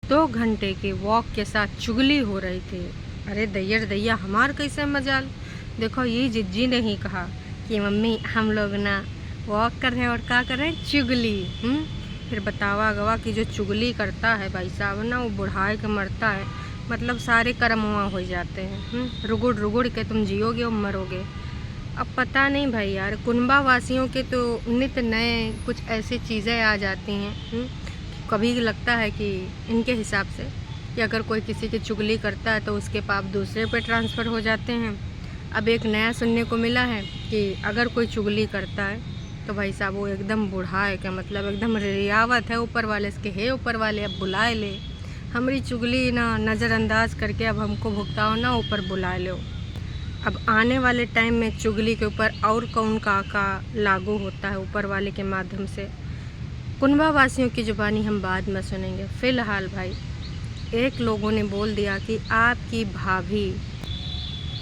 2 घंटे के वॉक के साथ चुगली हो रही थी। अरे दैयर दैया, हमार कैसे मजाल। देखो ये जिज्जी ने ही कहा कि मम्मी हम लोग ना वॉक कर रहे हैं और क्या कर रहे हैं, चुगली। फिर बतावा गवा कि जो चुगली करता है भाई साहब ना, वो बुढ़ाए के मरता है, मतलब सारे कर्म वहाँ हो जाते हैं। रुगुड़ रुगुड़ के तुम जियोगे और मरोगे। अब पता नहीं भाई यार, कुनबा वासियों के तो नित नए कुछ ऐसी चीज़ें आ जाती हैं। कभी लगता है कि इनके हिसाब से कि अगर कोई किसी की चुगली करता है तो उसके पाप दूसरे पे ट्रांसफ़र हो जाते हैं। अब एक नया सुनने को मिला है कि अगर कोई चुगली करता है तो भाई साहब वो एकदम बूढ़ा है, क्या मतलब एकदम रियावत है ऊपर वाले से, हे ऊपर वाले अब बुलाए ले, हमारी चुगली ना नज़रअंदाज करके अब हमको भुगताओ ना, ऊपर बुलाए लो। अब आने वाले टाइम में चुगली के ऊपर और कौन का लागू होता है ऊपर वाले के माध्यम से, कुनबा वासियों की ज़ुबानी हम बाद में सुनेंगे। फ़िलहाल भाई एक लोगों ने बोल दिया कि आपकी भाभी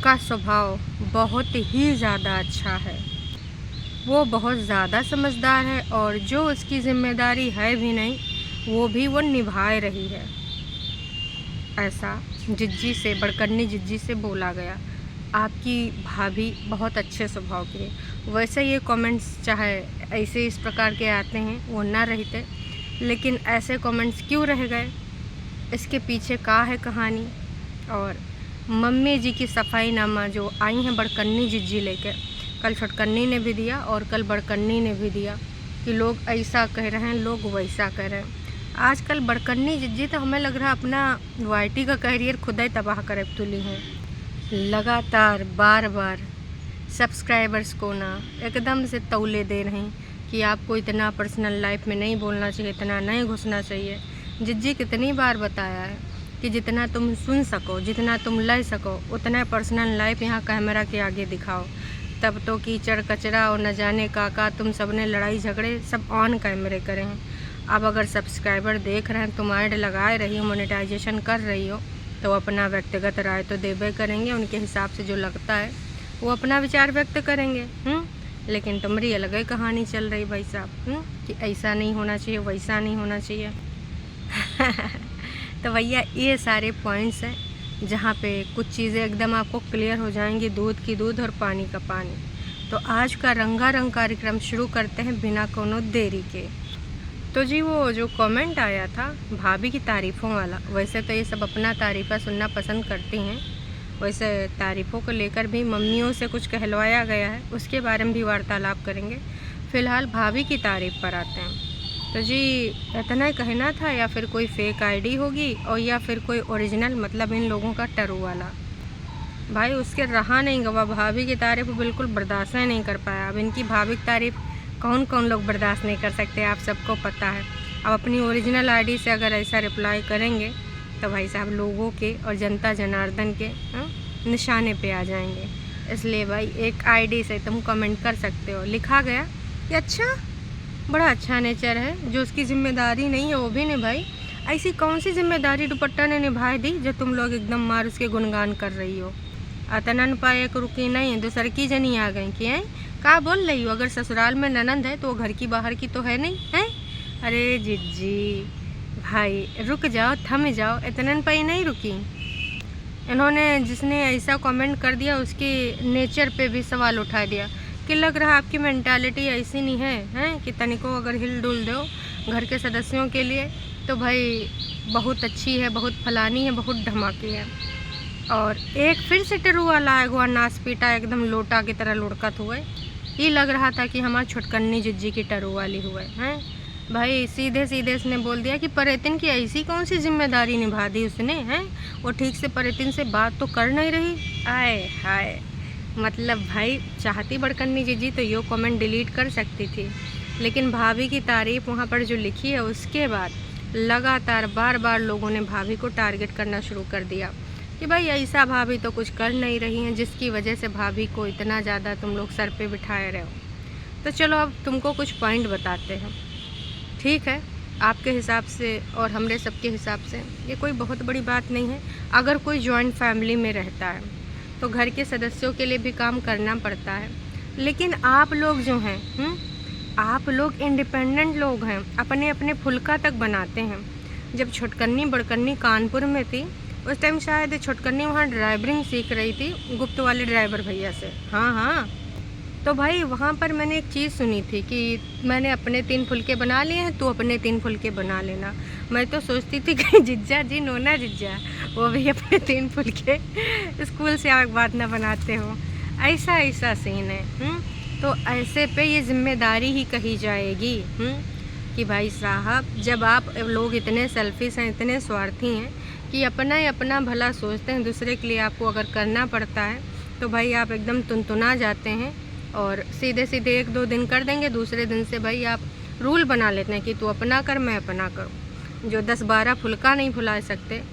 का स्वभाव बहुत ही ज़्यादा अच्छा है, वो बहुत ज़्यादा समझदार है और जो उसकी ज़िम्मेदारी है भी नहीं वो भी वो निभाए रही है। ऐसा जिज्जी से, बड़कन्नी जिज्जी से बोला गया। आपकी भाभी बहुत अच्छे स्वभाव की है। वैसे ये कमेंट्स चाहे ऐसे इस प्रकार के आते हैं वो ना रहते, लेकिन ऐसे कमेंट्स क्यों रह गए, इसके पीछे क्या है कहानी। और मम्मी जी की सफाईनामा जो आई हैं बड़कन्नी जिज्जी लेकर, कल छोटकन्नी ने भी दिया और कल बड़कन्नी ने भी दिया कि लोग ऐसा कह रहे हैं, लोग वैसा कह रहे हैं। आजकल बड़कन्नी जिज्जी तो हमें लग रहा है अपना वाईटी का कैरियर खुद ही तबाह करे तुली हैं। लगातार बार बार सब्सक्राइबर्स को ना एकदम से तौले दे रहे हैं कि आपको इतना पर्सनल लाइफ में नहीं बोलना चाहिए, इतना नहीं घुसना चाहिए। जिज्जी कितनी बार बताया है कि जितना तुम सुन सको, जितना तुम ले सको, उतना पर्सनल लाइफ यहाँ कैमरा के आगे दिखाओ। तब तो कीचड़ कचरा और न जाने का तुम सब ने लड़ाई झगड़े सब ऑन कैमरे करे हैं। अब अगर सब्सक्राइबर देख रहे हैं, तुम ऐड लगाए रही हो, मोनेटाइजेशन कर रही हो, तो अपना व्यक्तिगत राय तो देवे करेंगे, उनके हिसाब से जो लगता है वो अपना विचार व्यक्त करेंगे। लेकिन तुम्हारी अलग ही कहानी चल रही भाई साहब, कि ऐसा नहीं होना चाहिए, वैसा नहीं होना चाहिए। तो भैया ये सारे पॉइंट्स हैं जहाँ पे कुछ चीज़ें एकदम आपको क्लियर हो जाएंगी, दूध की दूध और पानी का पानी। तो आज का रंगारंग कार्यक्रम शुरू करते हैं बिना कोनो देरी के। तो जी वो जो कमेंट आया था भाभी की तारीफ़ों वाला, वैसे तो ये सब अपना तारीफ़ा सुनना पसंद करती हैं, वैसे तारीफ़ों को लेकर भी मम्मियों से कुछ कहलवाया गया है, उसके बारे में भी वार्तालाप करेंगे। फ़िलहाल भाभी की तारीफ़ पर आते हैं। तो जी इतना ही कहना था, या फिर कोई फेक आईडी होगी और या फिर कोई ओरिजिनल, मतलब इन लोगों का टरू वाला। भाई उसके रहा नहीं गवा, भाभी की तारीफ़ बिल्कुल बर्दाश्त नहीं कर पाया। अब इनकी भाभी की तारीफ़ कौन कौन लोग बर्दाश्त नहीं कर सकते, आप सबको पता है। अब अपनी ओरिजिनल आईडी से अगर ऐसा रिप्लाई करेंगे तो भाई साहब लोगों के और जनता जनार्दन के निशाने पे आ जाएंगे। इसलिए भाई एक आईडी से तुम कमेंट कर सकते हो। लिखा गया कि अच्छा बड़ा अच्छा नेचर है, जो उसकी जिम्मेदारी नहीं है वो भी निभाई। ऐसी कौन सी जिम्मेदारी दुपट्टा ने निभाई दी जो तुम लोग एकदम मार उसके गुणगान कर रही हो। अतनन पाए रुकी नहीं, दूसर की जनी आ गई कि हैं का बोल रही हो। अगर ससुराल में ननंद है तो वो घर की बाहर की तो है नहीं है। अरे जिज्जी भाई रुक जाओ, थम जाओ, इतनन पाई नहीं रुकी। इन्होंने जिसने ऐसा कमेंट कर दिया उसके नेचर पे भी सवाल उठा दिया कि लग रहा आपकी मेंटालिटी ऐसी नहीं है कि तनिको अगर हिल डुल दो घर के सदस्यों के लिए तो भाई बहुत अच्छी है, बहुत फलानी है, बहुत धमाकी है। और एक फिर से टरू वाला है हुआ, नास पीटा एकदम लोटा की तरह लुढ़कत हुए। ये लग रहा था कि हमारी छोटकन्नी जिज्जी की टरू वाली हुए हैं। भाई सीधे सीधे उसने बोल दिया कि परेतिन की ऐसी कौन सी जिम्मेदारी निभा दी उसने, हैं वो ठीक से परेतिन से बात तो कर नहीं रही। आए हाय, मतलब भाई चाहती बड़कन्नी जिज्जी तो यो कमेंट डिलीट कर सकती थी, लेकिन भाभी की तारीफ़ वहाँ पर जो लिखी है उसके बाद लगातार बार बार लोगों ने भाभी को टारगेट करना शुरू कर दिया कि भाई ऐसा भाभी तो कुछ कर नहीं रही हैं जिसकी वजह से भाभी को इतना ज़्यादा तुम लोग सर पे बिठाए रहे हो। तो चलो अब तुमको कुछ पॉइंट बताते हैं, ठीक है, आपके हिसाब से और हमरे सबके हिसाब से ये कोई बहुत बड़ी बात नहीं है। अगर कोई जॉइंट फैमिली में रहता है तो घर के सदस्यों के लिए भी काम करना पड़ता है, लेकिन आप लोग जो हैं आप लोग इंडिपेंडेंट लोग हैं, अपने अपने फुल्का तक बनाते हैं। जब छोटकन्नी बड़कन्नी कानपुर में थी उस टाइम शायद छोटकन्नी वहाँ ड्राइवरिंग सीख रही थी गुप्त वाले ड्राइवर भैया से। हाँ हाँ, तो भाई वहाँ पर मैंने एक चीज़ सुनी थी कि मैंने अपने 3 फुलके बना लिए हैं, तू अपने 3 फुलके बना लेना। मैं तो सोचती थी कि जिज्जा जी, नोना जिज्जा, वो भी अपने 3 फुलके स्कूल से आग बाद ना बनाते हो। ऐसा ऐसा सीन है। तो ऐसे पे ये जिम्मेदारी ही कही जाएगी कि भाई साहब, जब आप लोग इतने सेल्फिश हैं, इतने स्वार्थी हैं कि अपना ही अपना भला सोचते हैं, दूसरे के लिए आपको अगर करना पड़ता है तो भाई आप एकदम तुनतुना जाते हैं और सीधे सीधे 1-2 दिन कर देंगे, दूसरे दिन से भाई आप रूल बना लेते हैं कि तू अपना कर, मैं अपना करूँ। जो 10-12 फुलका नहीं फुला सकते,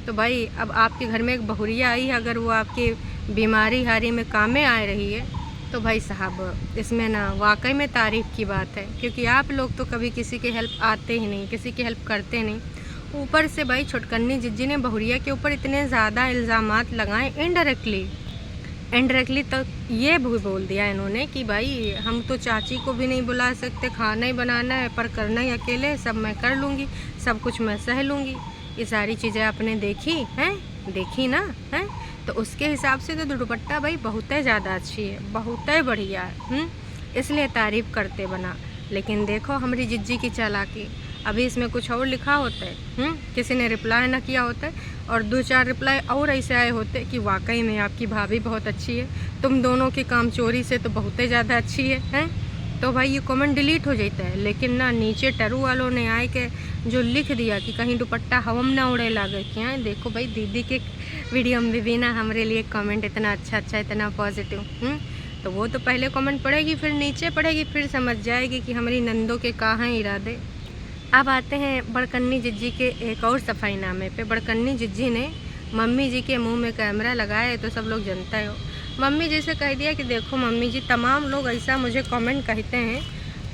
तो भाई अब आपके घर में एक बहुरिया आई है, अगर वो आपकी बीमारी हारी में काम में आ रही है तो भाई साहब इसमें ना वाकई में तारीफ़ की बात है, क्योंकि आप लोग तो कभी किसी के हेल्प आते ही नहीं, किसी की हेल्प करते नहीं। ऊपर से भाई छोटकन्नी जिज्जी ने बहुरिया के ऊपर इतने ज़्यादा इल्ज़ामात लगाए इनडायरेक्टली तो ये भी बोल दिया इन्होंने कि भाई हम तो चाची को भी नहीं बुला सकते, खाना ही बनाना है, पर करना ही अकेले, सब मैं कर लूँगी, सब कुछ मैं सह लूँगी। ये सारी चीज़ें आपने देखी ना हैं, तो उसके हिसाब से तो दुपट्टा भाई बहुत ही ज़्यादा अच्छी है, बहुत ही बढ़िया है। इसलिए तारीफ़ करते बना। लेकिन देखो हमारी जिज्जी की चालाकी, अभी इसमें कुछ और लिखा होता है, किसी ने रिप्लाई ना किया होता है और 2-4 रिप्लाई और ऐसे आए होते कि वाकई में आपकी भाभी बहुत अच्छी है, तुम दोनों की काम चोरी से तो बहुत ही ज़्यादा अच्छी है, तो भाई ये कमेंट डिलीट हो जाता है। लेकिन ना नीचे टरू वालों ने आए के जो लिख दिया कि कहीं दुपट्टा हवा में ना उड़े लागे, क्या देखो भाई दीदी के वीडियो में भी ना हमारे लिए कमेंट इतना अच्छा इतना पॉजिटिव, तो वो तो पहले कमेंट पढ़ेगी, फिर नीचे पढ़ेगी, फिर समझ जाएगी कि हमारी नंदों के कहाँ हैं इरादे। अब आते हैं बड़कन्नी जिज्जी के एक और सफाईनामे पे। बड़कन्नी जिज्जी ने मम्मी जी के मुंह में कैमरा लगाया, तो सब लोग जानते हो। मम्मी जी से कह दिया कि देखो मम्मी जी, तमाम लोग ऐसा मुझे कमेंट कहते हैं,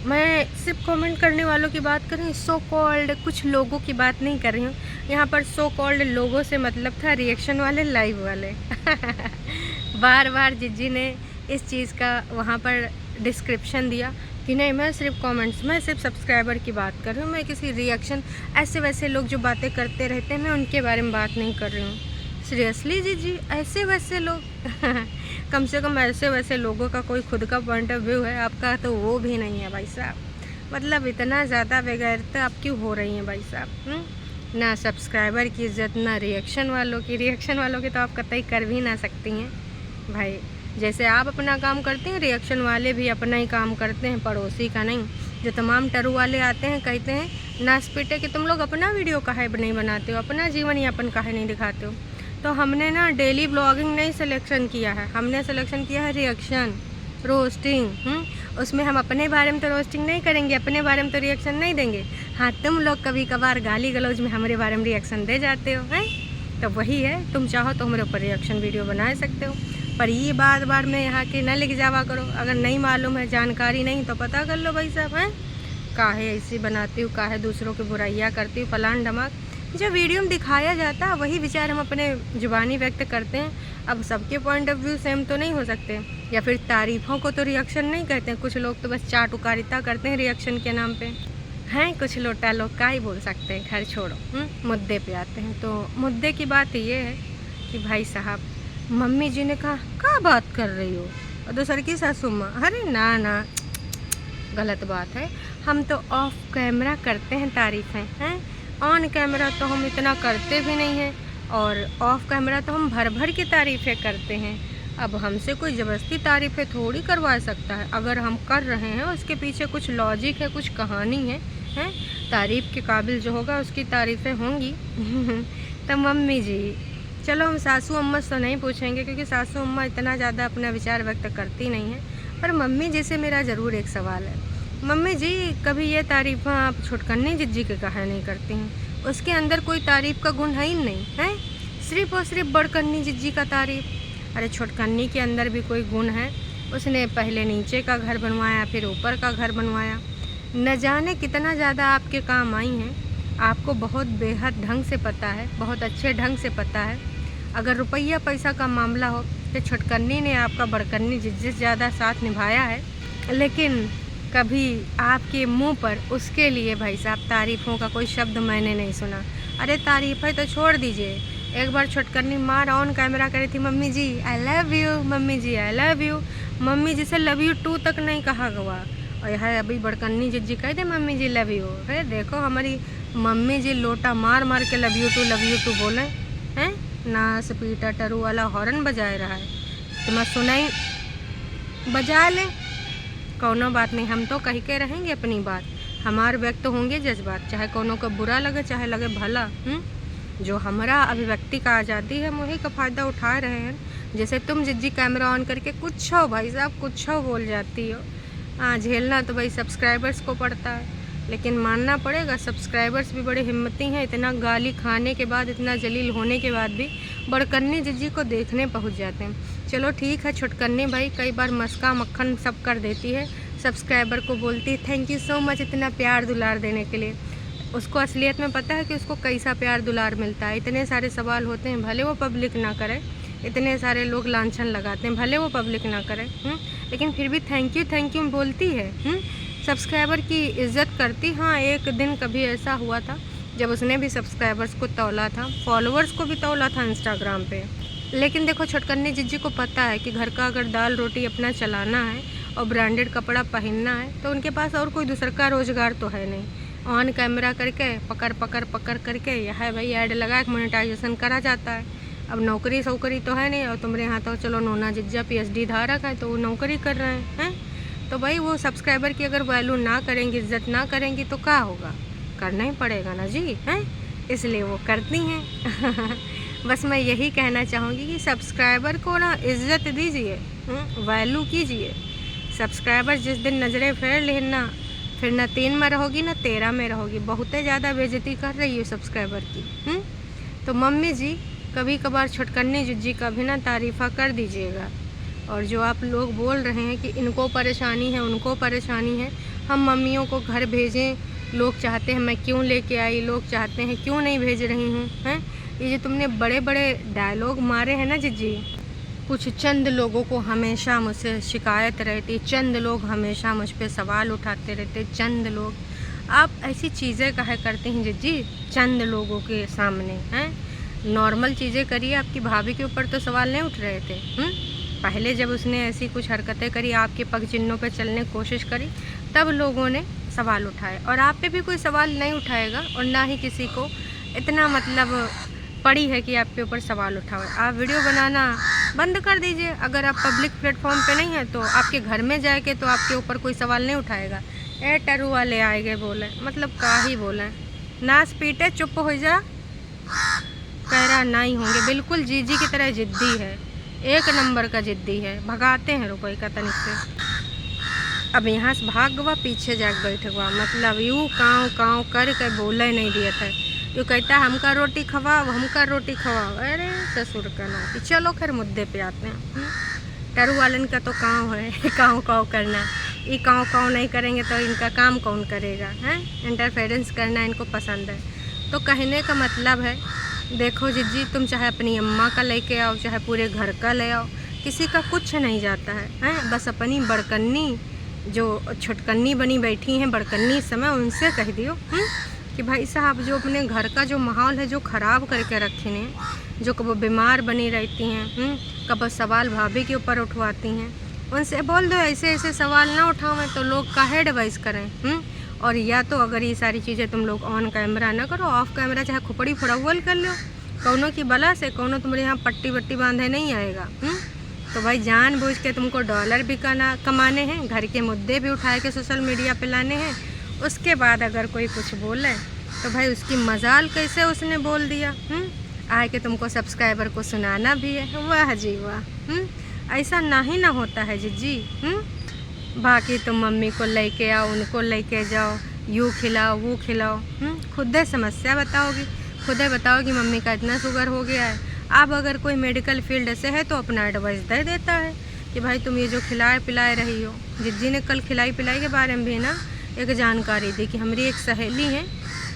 मैं सिर्फ कमेंट करने वालों की बात कर रही हूँ, सो कॉल्ड कुछ लोगों की बात नहीं कर रही हूँ। यहाँ पर सो कॉल्ड लोगों से मतलब था रिएक्शन वाले, लाइव वाले। बार बार जिज्जी ने इस चीज़ का वहाँ पर डिस्क्रिप्शन दिया कि नहीं, मैं सिर्फ कमेंट्स, मैं सिर्फ सब्सक्राइबर की बात कर रही हूँ, मैं किसी रिएक्शन ऐसे वैसे लोग जो बातें करते रहते हैं मैं उनके बारे में बात नहीं कर रही हूँ। सीरियसली जी, ऐसे वैसे लोग कम से कम ऐसे वैसे लोगों का कोई खुद का पॉइंट ऑफ व्यू है, आपका तो वो भी नहीं है भाई साहब। मतलब इतना ज़्यादा बेगैरता आप क्यों हो रही हैं भाई साहब? ना सब्सक्राइबर की इज़्ज़त, ना रिएक्शन वालों की तो आप कतई कर भी ना सकती हैं भाई। जैसे आप अपना काम करते हैं, रिएक्शन वाले भी अपना ही काम करते हैं, पड़ोसी का नहीं। जो तमाम टरू वाले आते हैं कहते हैं नासपीटे कि तुम लोग अपना वीडियो काहे नहीं बनाते हो, अपना जीवन यापन काहे नहीं दिखाते हो। तो हमने ना डेली ब्लॉगिंग नहीं सिलेक्शन किया है, हमने सिलेक्शन किया है रिएक्शन, रोस्टिंग। उसमें हम अपने बारे में तो रोस्टिंग नहीं करेंगे, अपने बारे में तो रिएक्शन नहीं देंगे। हाँ, तुम लोग कभी कभार गाली गलौज में हमारे बारे में रिएक्शन दे जाते हो, हैं? तो वही है, तुम चाहो तो हमारे ऊपर रिएक्शन वीडियो बना सकते हो, पर ये बार में यहाँ के न लिख जावा करो। अगर नहीं मालूम है, जानकारी नहीं, तो पता कर लो भाई साहब, हैं? काहे ऐसी बनाती हूँ, काहे दूसरों की बुराइयाँ करती हूँ, फलान ढमाक। जो वीडियो में दिखाया जाता है वही विचार हम अपने जुबानी व्यक्त करते हैं। अब सबके पॉइंट ऑफ व्यू सेम तो नहीं हो सकते, या फिर तारीफ़ों को तो रिएक्शन नहीं कहते हैं। कुछ लोग तो बस चाटुकारिता करते हैं रिएक्शन के नाम पे, हैं? कुछ लोटा लोग का ही बोल सकते हैं। खैर छोड़ो, मुद्दे पे आते हैं। तो मुद्दे की बात ये है कि भाई साहब, मम्मी जी ने कहा क्या बात कर रही हो, और दूसर की सासू माँ, अरे ना गलत बात है। हम तो ऑफ कैमरा करते हैं तारीफ़ें, हैं? ऑन कैमरा तो हम इतना करते भी नहीं हैं, और ऑफ कैमरा तो हम भर के तारीफ़ें करते हैं। अब हमसे कोई ज़बरदस्ती तारीफ़ें थोड़ी करवा सकता है। अगर हम कर रहे हैं उसके पीछे कुछ लॉजिक है, कुछ कहानी है, हैं? तारीफ़ के काबिल जो होगा उसकी तारीफ़ें होंगी। तो मम्मी जी, चलो हम सासू अम्मा से तो नहीं पूछेंगे, क्योंकि सासू अम्मा इतना ज़्यादा अपना विचार व्यक्त करती नहीं है, पर मम्मी जी से मेरा ज़रूर एक सवाल है। मम्मी जी, कभी ये तारीफ़ आप छोटकन्नी जिज्जी के काहे नहीं करती हैं? उसके अंदर कोई तारीफ़ का गुण है ही नहीं, है? सिर्फ़ और सिर्फ बड़कन्नी जिज्जी का तारीफ़। अरे छोटकन्नी के अंदर भी कोई गुण है। उसने पहले नीचे का घर बनवाया, फिर ऊपर का घर बनवाया, न जाने कितना ज़्यादा आपके काम आई हैं। आपको बहुत बेहद ढंग से पता है, बहुत अच्छे ढंग से पता है। अगर रुपया पैसा का मामला हो तो छोटकन्नी ने आपका बड़कन्नी जिज्जी से ज़्यादा साथ निभाया है, लेकिन कभी आपके मुंह पर उसके लिए भाई साहब तारीफ़ों का कोई शब्द मैंने नहीं सुना। अरे तारीफ़ है तो छोड़ दीजिए। एक बार छोटकन्नी माँ ऑन कैमरा करी थी, mummy ji I love you, mummy ji I love you. Mummy ji से लव यू टू तक नहीं कहा हुआ, और है अभी बड़कन्नी जिज्जी कह दे मम्मी जी लव यू। है देखो हमारी मम्मी जी लोटा मार मार के लव यू टू बोले हैं। ना स्पीटर टरू वाला हॉर्न बजाए रहा है, तुम्हें सुनाई बजा ले, कोनो बात नहीं, हम तो कह के रहेंगे अपनी बात। हमारे व्यक्त होंगे जज्बात, चाहे कोनो को बुरा लगे चाहे लगे भला। जो हमारा अभिव्यक्ति का आज़ादी है, हम वही का फ़ायदा उठा रहे हैं। जैसे तुम जिज्जी कैमरा ऑन करके कुछ हो भाई साहब, कुछ हो बोल जाती हो। हाँ, झेलना तो भाई सब्सक्राइबर्स को पड़ता है, लेकिन मानना पड़ेगा सब्सक्राइबर्स भी बड़े हिम्मती हैं। इतना गाली खाने के बाद, इतना जलील होने के बाद भी बड़कन्नी जिज्जी को देखने पहुंच जाते हैं। चलो ठीक है, छोटकन्नी भाई कई बार मस्का मक्खन सब कर देती है, सब्सक्राइबर को बोलती है थैंक यू सो मच इतना प्यार दुलार देने के लिए। उसको असलियत में पता है कि उसको कैसा प्यार दुलार मिलता है। इतने सारे सवाल होते हैं, भले वो पब्लिक ना करे, इतने सारे लोग लांछन लगाते हैं, भले वो पब्लिक ना करे, लेकिन फिर भी थैंक यू बोलती है। सब्सक्राइबर की इज़्ज़त करती। हाँ, एक दिन कभी ऐसा हुआ था जब उसने भी सब्सक्राइबर्स को तौला था, फॉलोअर्स को भी तौला था इंस्टाग्राम पे। लेकिन देखो छोटकन्नी जिज्जी को पता है कि घर का अगर दाल रोटी अपना चलाना है और ब्रांडेड कपड़ा पहनना है तो उनके पास और कोई दूसरा का रोज़गार तो है नहीं। ऑन कैमरा करके पकड़ करके यह है भाई ऐड लगा के मोनेटाइजेशन करा जाता है। अब नौकरी सौकरी तो है नहीं, और तुम्हारे यहाँ तो चलो नोना जिज्जा PhD धारक है तो वो नौकरी कर रहे हैं। तो भाई वो सब्सक्राइबर की अगर वैल्यू ना करेंगी, इज्जत ना करेंगी तो क्या होगा, करना ही पड़ेगा ना जी, हैं, इसलिए वो करती हैं। बस मैं यही कहना चाहूँगी कि सब्सक्राइबर को ना इज़्ज़त दीजिए, वैल्यू कीजिए। सब्सक्राइबर जिस दिन नज़रें फेर लेना, फिर ना 3 में रहोगी ना 13 में रहोगी। बहुत ज़्यादा बेइज्जती कर रही है सब्सक्राइबर की। तो मम्मी जी कभी कभार छोटकन्नी जिज्जी का भी ना तारीफ़ा कर दीजिएगा। और जो आप लोग बोल रहे हैं कि इनको परेशानी है उनको परेशानी है, हम मम्मियों को घर भेजें, लोग चाहते हैं मैं क्यों लेके आई, लोग चाहते हैं क्यों नहीं भेज रही हूँ, हैं। ये जो तुमने बड़े बड़े डायलॉग मारे हैं ना जिज्जी, कुछ चंद लोगों को हमेशा मुझसे शिकायत रहती, चंद लोग हमेशा मुझ पे सवाल उठाते रहते, चंद लोग। आप ऐसी चीज़ें कहा करते हैं जिज्जी चंद लोगों के सामने, हैं। नॉर्मल चीज़ें करिए, आपकी भाभी के ऊपर तो सवाल नहीं उठ रहे थे। पहले जब उसने ऐसी कुछ हरकतें करी, आपके पग चिन्हों पर चलने की कोशिश करी, तब लोगों ने सवाल उठाए, और आप पे भी कोई सवाल नहीं उठाएगा, और ना ही किसी को इतना मतलब पड़ी है कि आपके ऊपर सवाल उठाए। आप वीडियो बनाना बंद कर दीजिए। अगर आप पब्लिक प्लेटफॉर्म पे नहीं हैं तो आपके घर में जाके तो आपके ऊपर कोई सवाल नहीं उठाएगा। ए टरू वाले आए गए बोले, मतलब का ही बोले, नाच पीटे चुप हो जा, कह रहा नहीं होंगे। बिल्कुल जीजी की तरह जिद्दी है, एक नंबर का जिद्दी है, भगाते हैं रुपये का तनिक से। अब यहाँ से भाग गवा, पीछे जाके बैठ गवा, मतलब यूँ काँव कर बोले नहीं दिया था। यूँ कहता हमका रोटी खवाओ, हमका रोटी खवाओ। अरे ससुर का नाती। चलो खैर मुद्दे पे आते हैं। टरू वालन का तो काँव है, काँव करना। ये काँव नहीं करेंगे तो इनका काम कौन करेगा, हैं। इंटरफेरेंस करना इनको पसंद है। तो कहने का मतलब है, देखो जिज्जी तुम चाहे अपनी अम्मा का लेके आओ, चाहे पूरे घर का ले आओ, किसी का कुछ नहीं जाता है, हैं। बस अपनी बड़कन्नी जो छोटकन्नी बनी बैठी हैं बड़कन्नी इस समय, उनसे कह दियो कि भाई साहब जो अपने घर का जो माहौल है जो ख़राब करके रखे हैं, जो कब बीमार बनी रहती हैं, कब सवाल भाभी के ऊपर उठवाती हैं, उनसे बोल दो ऐसे ऐसे सवाल ना उठाओ तो लोग काहे एडवाइस करें। और या तो अगर ये सारी चीज़ें तुम लोग ऑन कैमरा ना करो, ऑफ कैमरा चाहे खुपड़ी फुड़ावल कर लो, कौनों की बला से कौनों तुम्हारे यहाँ पट्टी वट्टी बांधे नहीं आएगा। तो भाई जानबूझ के तुमको डॉलर भी कमाने हैं, घर के मुद्दे भी उठा के सोशल मीडिया पे लाने हैं। उसके बाद अगर कोई कुछ बोले तो भाई उसकी मजाल कैसे उसने बोल दिया, आए के तुमको सब्सक्राइबर को सुनाना भी है। वाह जी वाह, ऐसा ना ही ना होता है जिज्जी। बाकी तुम मम्मी को लेके आओ, उनको लेके जाओ, यूँ खिलाओ वो खिलाओ, खुद समस्या बताओगी, खुद बताओगी मम्मी का इतना शुगर हो गया है। अब अगर कोई मेडिकल फील्ड से है तो अपना एडवाइस दे देता है कि भाई तुम ये जो खिलाए पिलाए रही हो। जिज्जी ने कल खिलाई पिलाई के बारे में भी ना एक जानकारी दी कि हमारी एक सहेली है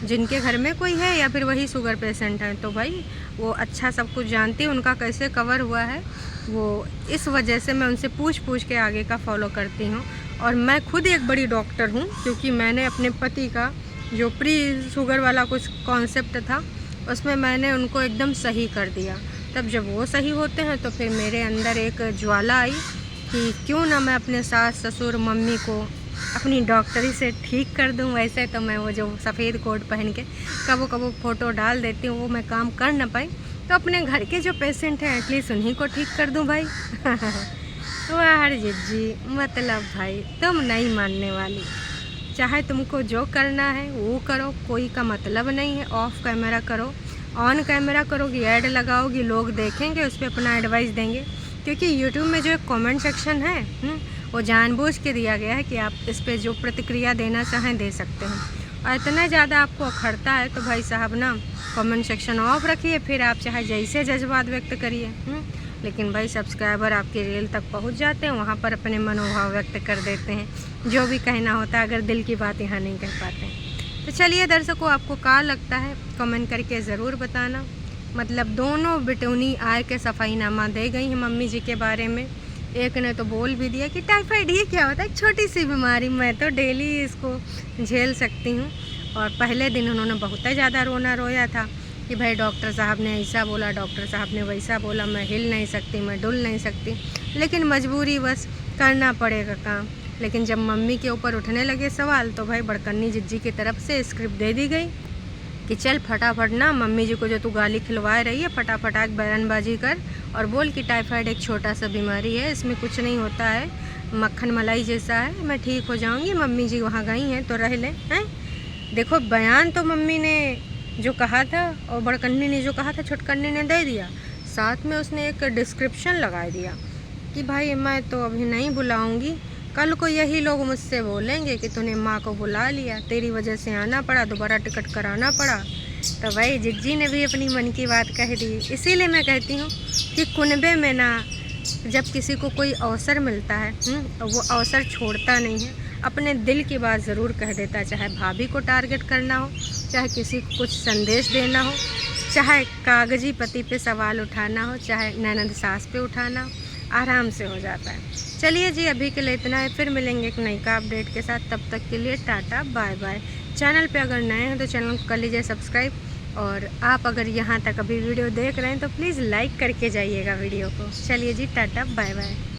जिनके घर में कोई है या फिर वही शुगर पेशेंट है, तो भाई वो अच्छा सब कुछ जानती है, उनका कैसे कवर हुआ है वो, इस वजह से मैं उनसे पूछ के आगे का फॉलो करती हूँ। और मैं खुद एक बड़ी डॉक्टर हूँ, क्योंकि मैंने अपने पति का जो प्री शुगर वाला कुछ कॉन्सेप्ट था उसमें मैंने उनको एकदम सही कर दिया। तब जब वो सही होते हैं तो फिर मेरे अंदर एक ज्वाला आई कि क्यों ना मैं अपने सास ससुर मम्मी को अपनी डॉक्टरी से ठीक कर दूं। वैसे तो मैं वो जो सफ़ेद कोट पहन के कबो कबो फ़ोटो डाल देती हूँ, वो मैं काम कर ना पाई, तो अपने घर के जो पेशेंट हैं एटलीस्ट उन्हीं को ठीक कर दूं भाई। वाह जिज्जी, मतलब भाई तुम नहीं मानने वाली। चाहे तुमको जो करना है वो करो, कोई का मतलब नहीं है। ऑफ कैमरा करो, ऑन कैमरा करोगी, ऐड लगाओगी, लोग देखेंगे, उस पर अपना एडवाइस देंगे। क्योंकि यूट्यूब में जो एक कमेंट सेक्शन है वो जानबूझ के दिया गया है कि आप इस पर जो प्रतिक्रिया देना चाहें दे सकते हैं। और इतना ज़्यादा आपको अखड़ता है तो भाई साहब ना कमेंट सेक्शन ऑफ रखिए, फिर आप चाहे जैसे जज्बात व्यक्त करिए। लेकिन भाई सब्सक्राइबर आपके रील तक पहुंच जाते हैं, वहां पर अपने मनोभाव व्यक्त कर देते हैं, जो भी कहना होता है, अगर दिल की बात यहाँ नहीं कह पाते हैं। तो चलिए दर्शकों, आपको क्या लगता है कमेंट करके ज़रूर बताना। मतलब दोनों बिटौनी आए के सफाईनामा दे गई हैं मम्मी जी के बारे में। एक ने तो बोल भी दिया कि टाइफाइड ये क्या होता है, छोटी सी बीमारी, मैं तो डेली इसको झेल सकती हूँ। और पहले दिन उन्होंने बहुत ही ज़्यादा रोया था कि भाई डॉक्टर साहब ने ऐसा बोला, डॉक्टर साहब ने वैसा बोला, मैं हिल नहीं सकती, मैं डुल नहीं सकती, लेकिन मजबूरी बस करना पड़ेगा काम। लेकिन जब मम्मी के ऊपर उठने लगे सवाल तो भाई बड़कन्नी जिज्जी की तरफ से स्क्रिप्ट दे दी गई कि चल फटाफट ना मम्मी जी को जो तू गाली खिलवा रही है फटाफट आग बयानबाजी कर और बोल कि टाइफाइड एक छोटा सा बीमारी है, इसमें कुछ नहीं होता है, मक्खन मलाई जैसा है, मैं ठीक हो जाऊँगी। मम्मी जी वहाँ गई हैं तो रह लें हैं। देखो बयान तो मम्मी ने जो कहा था और बड़कन्नी ने जो कहा था छोटकन्नी ने दे दिया, साथ में उसने एक डिस्क्रिप्शन लगा दिया कि भाई मैं तो अभी नहीं बुलाऊंगी, कल को यही लोग मुझसे बोलेंगे कि तूने माँ को बुला लिया, तेरी वजह से आना पड़ा, दोबारा टिकट कराना पड़ा। तो भाई जिज्जी ने भी अपनी मन की बात कह दी। इसीलिए मैं कहती हूँ कि कुनबे में ना जब किसी को कोई अवसर मिलता है वो अवसर छोड़ता नहीं है, अपने दिल की बात ज़रूर कह देता। चाहे भाभी को टारगेट करना हो, चाहे किसी को कुछ संदेश देना हो, चाहे कागजी पति पे सवाल उठाना हो, चाहे ननद सास पे उठाना हो, आराम से हो जाता है। चलिए जी, अभी के लिए इतना है, फिर मिलेंगे एक नई का अपडेट के साथ। तब तक के लिए टाटा बाय बाय। चैनल पे अगर नए हैं तो चैनल को कर लीजिए सब्सक्राइब, और आप अगर यहाँ तक अभी वीडियो देख रहे हैं तो प्लीज़ लाइक करके जाइएगा वीडियो को। चलिए जी, टाटा बाय बाय।